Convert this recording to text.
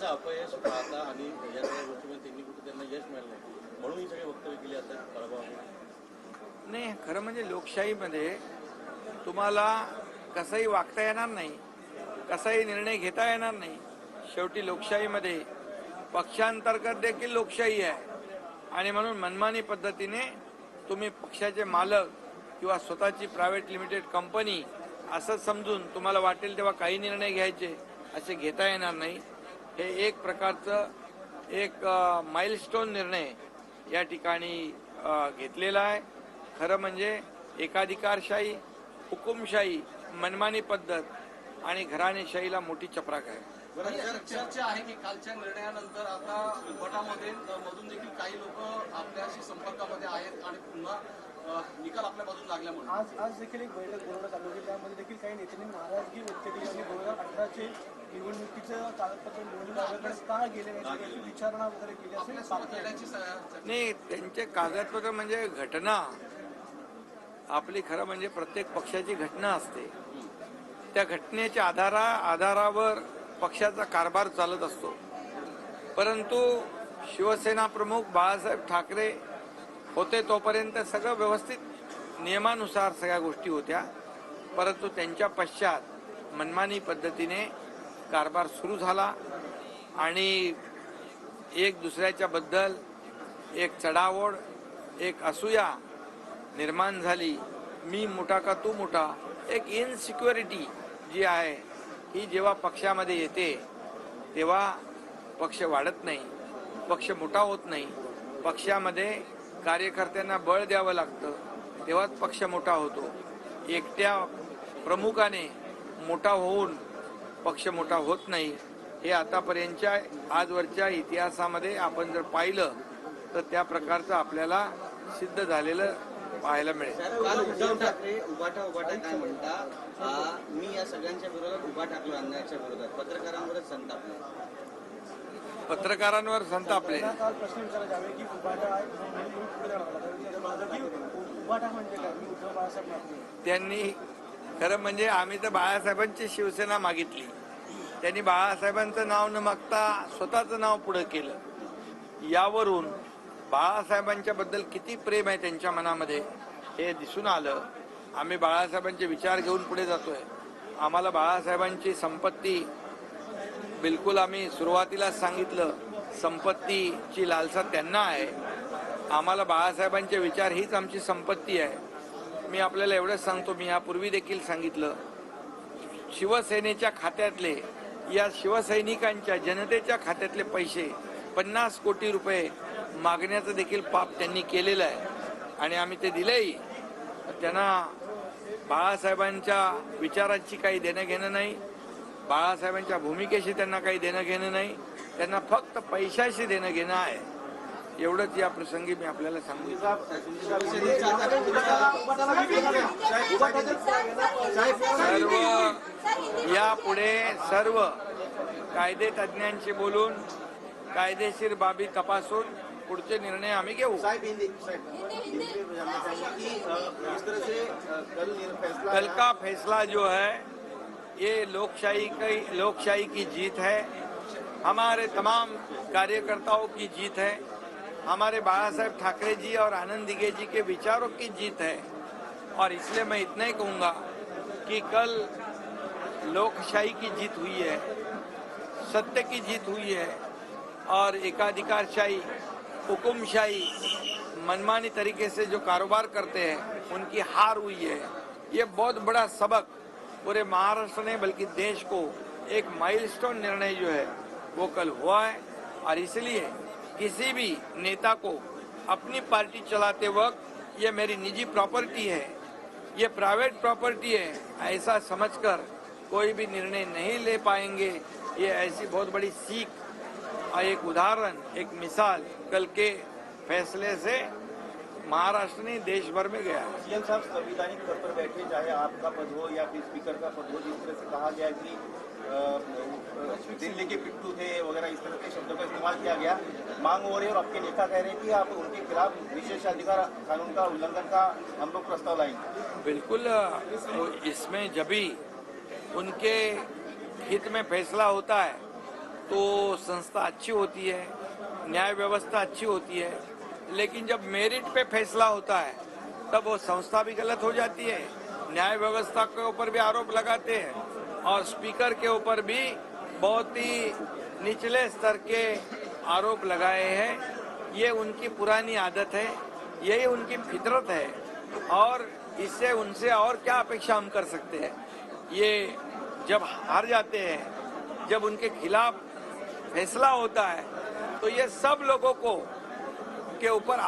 शिवसेनेचं अपयश पाहता आणि या सगळ्या गोष्टीमध्ये त्यांनी कुठे त्यांना यश मिळालं नाही म्हणून ही सगळी वक्तव्य केली असतात पराभव नाही. खरं म्हणजे लोकशाहीमध्ये तुम्हाला कसंही वागता येणार नाही, कसाही निर्णय घेता येणार नाही. शेवटी लोकशाहीमध्ये पक्षांतर्गत देखील लोकशाही आहे आणि म्हणून मनमानी पद्धतीने तुम्ही पक्षाचे मालक किंवा स्वतःची प्रायव्हेट लिमिटेड कंपनी असं समजून तुम्हाला वाटेल तेव्हा काही निर्णय घ्यायचे असे घेता येणार नाही. हे एक प्रकारचं एक माइलस्टोन निर्णय या ठिकाणी घेतलेला आहे. खरं म्हणजे एकाधिकारशाही, हुकुमशाही, मनमानी पद्धत आणि घराणेशाहीला मोठी चपराक आहे. चर्चा आहे की कालच्या निर्णयानंतर आता उभाटामध्ये मधून देखील काही लोक आपल्याशी संपर्कामध्ये आहेत आणि पुन्हा निकाल आपल्या बाजून लागल्यामुळे आज देखील एक बैठक बोलवण्यात आली होती. त्यामध्ये देखील काही नेत्यांनी नाराजगी व्यक्त केली आणि 2018चे निवडणुकीचं कागदपत्र निवडणूक आयोगाकडे का गेले नाही विचारणा वगैरे केली असेल. नाही, त्यांचे कागदपत्र म्हणजे घटना आपली खरं म्हणजे प्रत्येक पक्षाची घटना असते. त्या घटनेच्या आधारावर पक्षाचा कारभार चालत असतो. परंतु शिवसेना प्रमुख बाळासाहेब ठाकरे होते तोपर्यंत सगळं व्यवस्थित नियमानुसार सगळ्या गोष्टी होत्या. परंतु त्यांच्या पश्चात मनमानी पद्धतीने कारभार सुरू झाला आणि एक दुसऱ्याच्या बद्दल एक चढाओढ, एक असूया निर्माण झाली. मी मोठा का तू मोठा, एक इनसिक्युरिटी जी आहे ही जेव्हा पक्षामध्ये येते तेव्हा पक्ष वाढत नाही, पक्ष मोठा होत नाही. पक्षामध्ये कार्यकर्त्यांना बळ द्यावं लागतं तेव्हाच पक्ष मोठा होतो. एकट्या प्रमुखाने मोठा होऊन पक्ष मोठा होत नाही. हे आतापर्यंतच्या आजवरच्या इतिहासामध्ये आपण जर पाहिलं तर त्या प्रकारचं आपल्याला सिद्ध झालेलं पाहायला मिळेल. काल उद्धव ठाकरे उभाटा काय म्हणता, मी या सगळ्यांच्या विरोधात उभा ठाकलो, अन्यायाच्या विरोधात. पत्रकारांवरच संतापले. पत्रकारांवर संतापले. काल प्रश्न विचारला जावे की उभाटा म्हणजे काय, उद्धव बाळासाहेब ठाकरे त्यांनी खरं म्हणजे आम्ही तर बाळासाहेबांची शिवसेना मागितली. त्यांनी बाळासाहेबांचं नाव न मागता स्वतःचं नाव पुढे केलं. यावरून बाळासाहेबांच्या बद्दल किती प्रेम आहे त्यांच्या मनामध्ये हे दिसून आलं. आम्ही बाळासाहेबांचे विचार घेऊन पुढे जातोय. आम्हाला बाळासाहेबांची संपत्ती बिलकुल, आम्ही सुरुवातीलाच सांगितलं, संपत्तीची लालसा त्यांना आहे. आम्हाला बाळासाहेबांचे विचार हीच आमची संपत्ती आहे. मी आपल्याला एवढंच सांगतो, मी यापूर्वी देखील सांगितलं, शिवसेनेच्या खात्यातले, या शिवसैनिकांच्या जनतेच्या खात्यातले पैसे 50 कोटी रुपये मागण्याचं देखील पाप त्यांनी केलेलं आहे आणि आम्ही ते दिलेही. त्यांना बाळासाहेबांच्या विचाराची काही देणं घेणं नाही, बाळासाहेबांच्या भूमिकेशी त्यांना काही देणं घेणं नाही. त्यांना फक्त पैशाशी देणं घेणं आहे. एवढंच या प्रसंगी मी आपल्याला सांगू सर्व यापुढे सर्व कायदे तज्ज्ञांशी बोलून कायदेशीर बाबी तपासून पुढचे निर्णय आम्ही घेऊ. कल का फैसला जो है ये लोकशाही की जीत है, हमारे तमाम कार्यकर्ताओं की जीत है, हमारे बाळासाहेब ठाकरे जी और आनंद दिघे जी के विचारों की जीत है. और इसलिए मैं इतना ही कहूँगा कि कल लोकशाही की जीत हुई है, सत्य की जीत हुई है और एकाधिकारशाही, हुकुमशाही, मनमानी तरीके से जो कारोबार करते हैं उनकी हार हुई है. ये बहुत बड़ा सबक पूरे महाराष्ट्र ने बल्कि देश को एक माइलस्टोन निर्णय जो है वो कल हुआ है. और इसलिए किसी भी नेता को अपनी पार्टी चलाते वक्त ये मेरी निजी प्रॉपर्टी है, ये प्राइवेट प्रॉपर्टी है, ऐसा समझकर कोई भी निर्णय नहीं ले पाएंगे. ये ऐसी बहुत बड़ी सीख और एक उदाहरण, एक मिसाल कल के फैसले से महाराष्ट्र ने देश भर में गया. सीएम साहब संवैधानिक तौर पर बैठे, चाहे आपका पद हो या फिर स्पीकर का पद हो, जिस तरह से कहा गया कि दिल्ली के पिट्टू थे वगैरह, इस तरह के शब्दों का इस्तेमाल किया गया, मांग हो रही है और आपके नेता कह रहे हैं कि आप उनके खिलाफ विशेषाधिकार कानून का उल्लंघन का हम लोग प्रस्ताव लाएंगे. बिल्कुल, इसमें जब भी उनके हित में फैसला होता है तो संस्था अच्छी होती है, न्याय व्यवस्था अच्छी होती है, लेकिन जब मेरिट पे फैसला होता है तब वो संस्था भी गलत हो जाती है, न्याय व्यवस्था के ऊपर भी आरोप लगाते हैं और स्पीकर के ऊपर भी बहुत ही निचले स्तर के आरोप लगाए हैं। ये उनकी पुरानी आदत है, यही उनकी फितरत है और इससे उनसे और क्या अपेक्षा हम कर सकते हैं। ये जब हार जाते हैं, जब उनके खिलाफ फैसला होता है तो ये सब लोगों को के ऊपर